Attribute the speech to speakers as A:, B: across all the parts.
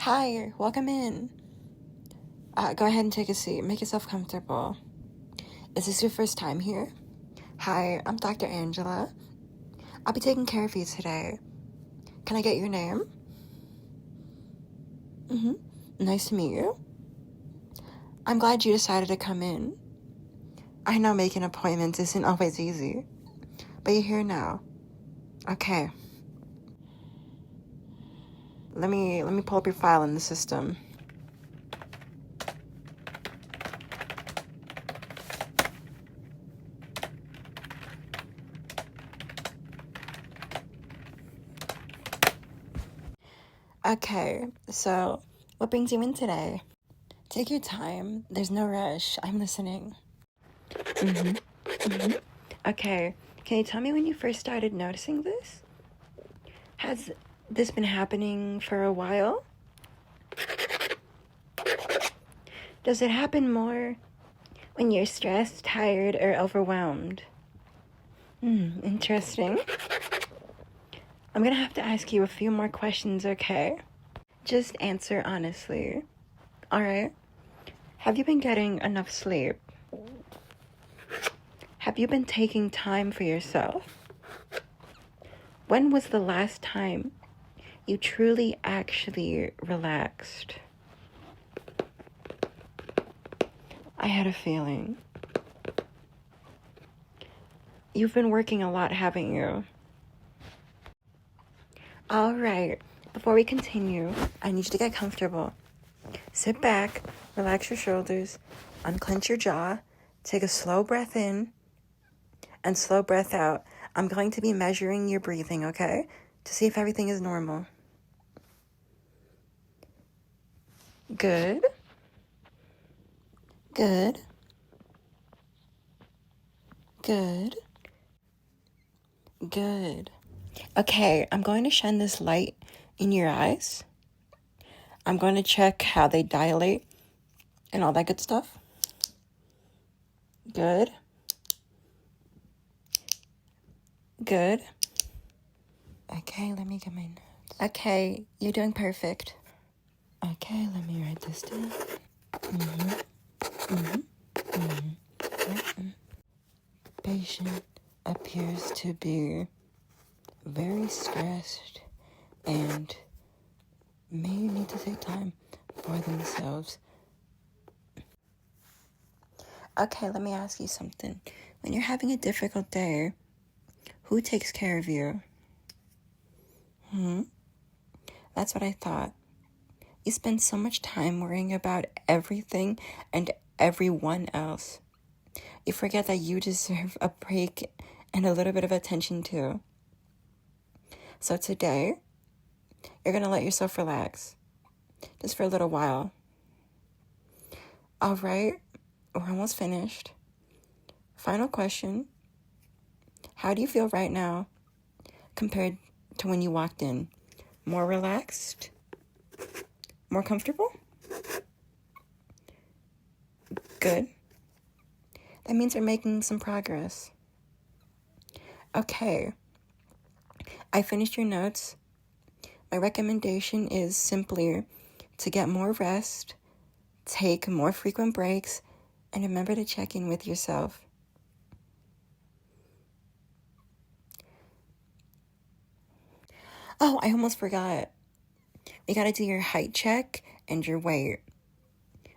A: Hi, welcome in. Go ahead and take a seat. Make yourself comfortable. Is this your first time here? Hi, I'm Dr. Angela. I'll be taking care of you today. Can I get your name? Nice to meet you. I'm glad you decided to come in. I know making appointments isn't always easy, but you're here now. Okay. Let me pull up your file in the system. Okay, so what brings you in today? Take your time. There's no rush. I'm listening. Okay, can you tell me when you first started noticing this? Has this been happening for a while? Does it happen more when you're stressed, tired, or overwhelmed? Interesting. I'm gonna have to ask you a few more questions, okay? Just answer honestly. Alright? Have you been getting enough sleep? Have you been taking time for yourself? When was the last time you truly actually relaxed? I had a feeling. You've been working a lot, haven't you? All right, before we continue, I need you to get comfortable. Sit back, relax your shoulders, unclench your jaw, take a slow breath in, and slow breath out. I'm going to be measuring your breathing, okay? To see if everything is normal. Good. Good. Good. Good. Okay, I'm going to shine this light in your eyes. I'm going to check how they dilate and all that good stuff. Good. Good. Okay, let me get my notes. Okay, you're doing perfect. Okay, let me write this down. Patient appears to be very stressed and may need to take time for themselves. Okay, let me ask you something. When you're having a difficult day, who takes care of you? That's what I thought. You spend so much time worrying about everything and everyone else. You forget that you deserve a break and a little bit of attention too. So today, you're going to let yourself relax. Just for a little while. All right, we're almost finished. Final question. How do you feel right now compared to when you walked in? More relaxed? More comfortable? Good. That means you're making some progress. Okay. I finished your notes. My recommendation is simply to get more rest, take more frequent breaks, and remember to check in with yourself. Oh, I almost forgot. We gotta do your height check and your weight.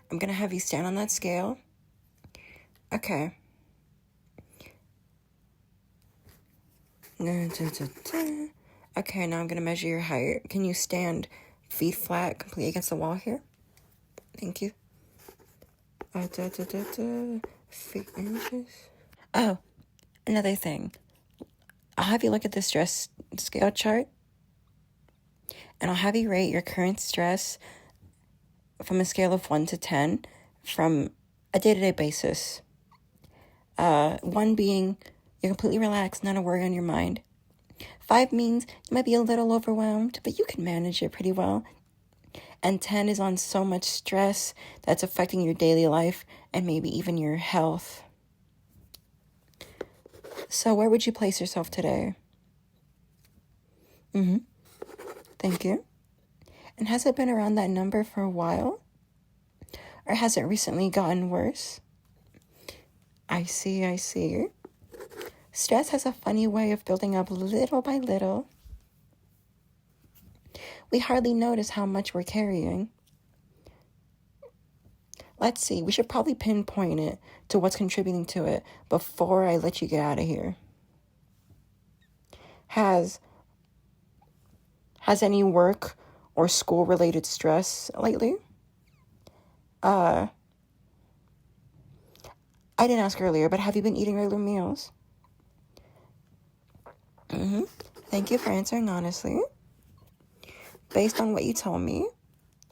A: I'm gonna have you stand on that scale. Okay. Okay, now I'm gonna measure your height. Can you stand feet flat, completely against the wall here? Thank you. Feet inches. Oh, another thing. I'll have you look at the stress scale chart, and I'll have you rate your current stress from a scale of 1 to 10 from a day-to-day basis. 1 being you're completely relaxed, not a worry on your mind. 5 means you might be a little overwhelmed, but you can manage it pretty well. And 10 is on so much stress that's affecting your daily life and maybe even your health. So where would you place yourself today? Thank you. And has it been around that number for a while? Or has it recently gotten worse? I see. Stress has a funny way of building up little by little. We hardly notice how much we're carrying. Let's see, we should probably pinpoint it to what's contributing to it before I let you get out of here. Has any work or school related stress lately? I didn't ask earlier, but have you been eating regular meals? Thank you for answering honestly. Based on what you told me,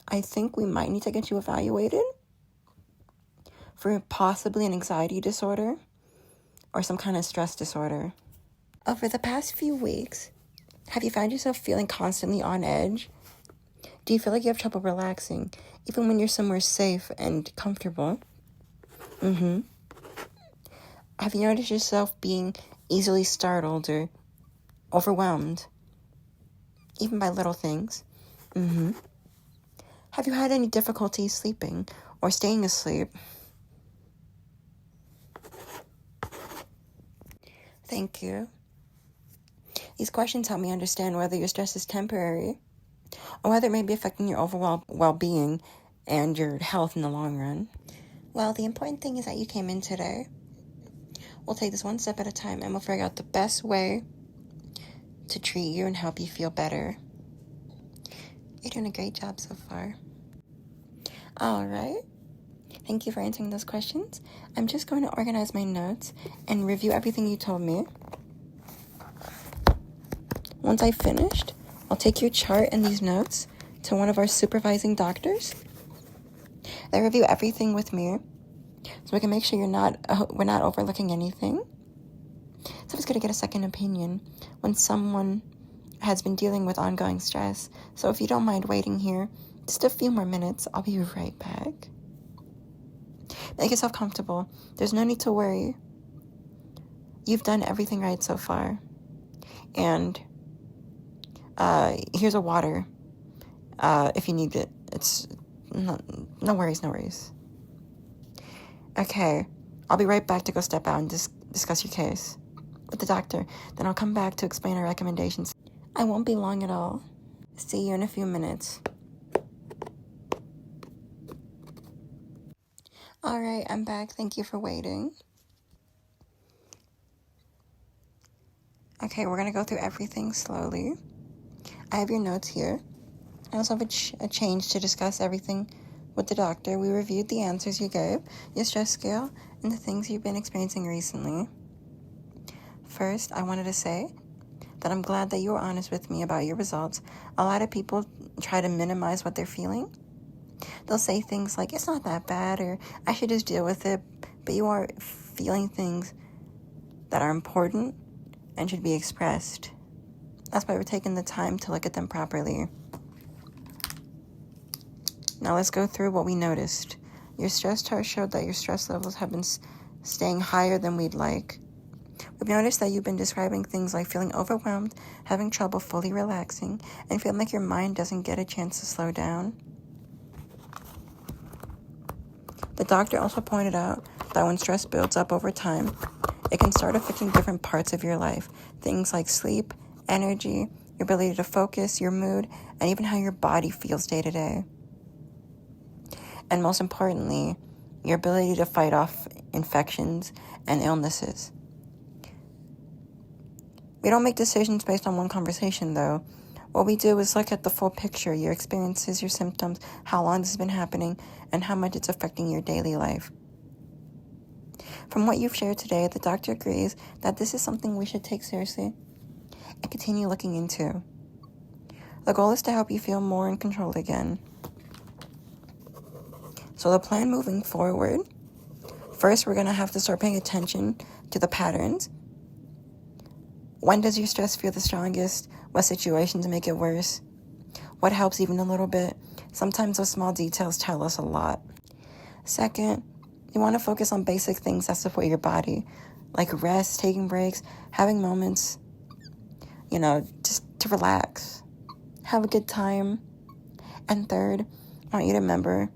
A: I think we might need to get you evaluated for possibly an anxiety disorder or some kind of stress disorder. Over the past few weeks, have you found yourself feeling constantly on edge? Do you feel like you have trouble relaxing, even when you're somewhere safe and comfortable? Have you noticed yourself being easily startled or overwhelmed, even by little things? Have you had any difficulty sleeping or staying asleep? Thank you. These questions help me understand whether your stress is temporary or whether it may be affecting your overall well-being and your health in the long run. Well, the important thing is that you came in today. We'll take this one step at a time and we'll figure out the best way to treat you and help you feel better. You're doing a great job so far. All right. Thank you for answering those questions. I'm just going to organize my notes and review everything you told me. Once I've finished, I'll take your chart and these notes to one of our supervising doctors. They review everything with me so we can make sure we're not overlooking anything. So it's good to get a second opinion when someone has been dealing with ongoing stress. So if you don't mind waiting here just a few more minutes, I'll be right back. Make yourself comfortable. There's no need to worry. You've done everything right so far. And here's a water if you need it. It's no worries. Okay, I'll be right back to go step out and discuss your case with the doctor. Then I'll come back to explain our recommendations. I won't be long at all. See you in a few minutes. All right, I'm back. Thank you for waiting. Okay, we're going to go through everything slowly. I have your notes here. I also have a change to discuss everything with the doctor. We reviewed the answers you gave, your stress scale, and the things you've been experiencing recently. First, I wanted to say that I'm glad that you were honest with me about your results. A lot of people try to minimize what they're feeling. They'll say things like, it's not that bad, or I should just deal with it. But you are feeling things that are important and should be expressed. That's why we're taking the time to look at them properly. Now let's go through what we noticed. Your stress chart showed that your stress levels have been staying higher than we'd like. We've noticed that you've been describing things like feeling overwhelmed, having trouble fully relaxing, and feeling like your mind doesn't get a chance to slow down. The doctor also pointed out that when stress builds up over time, it can start affecting different parts of your life. Things like sleep, energy, your ability to focus, your mood, and even how your body feels day to day. And most importantly, your ability to fight off infections and illnesses. We don't make decisions based on one conversation, though. What we do is look at the full picture, your experiences, your symptoms, how long this has been happening, and how much it's affecting your daily life. From what you've shared today, the doctor agrees that this is something we should take seriously and continue looking into. The goal is to help you feel more in control again. So the plan moving forward, first we're going to have to start paying attention to the patterns. When does your stress feel the strongest? What situations make it worse? What helps even a little bit? Sometimes those small details tell us a lot. Second, you want to focus on basic things that support your body, like rest, taking breaks, having moments, just to relax, have a good time, And third, I want you to remember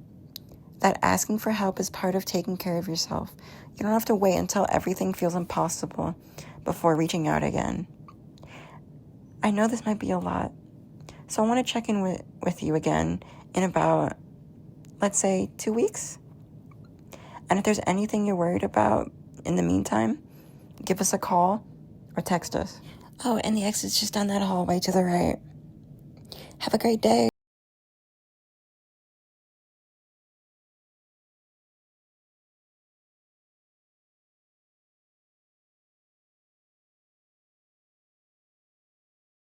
A: that asking for help is part of taking care of yourself. You don't have to wait until everything feels impossible before reaching out again. I know this might be a lot, so I want to check in with you again in about, let's say, 2 weeks. And if there's anything you're worried about in the meantime, give us a call or text us. Oh, and the exit's just down that hallway to the right. Have a great day.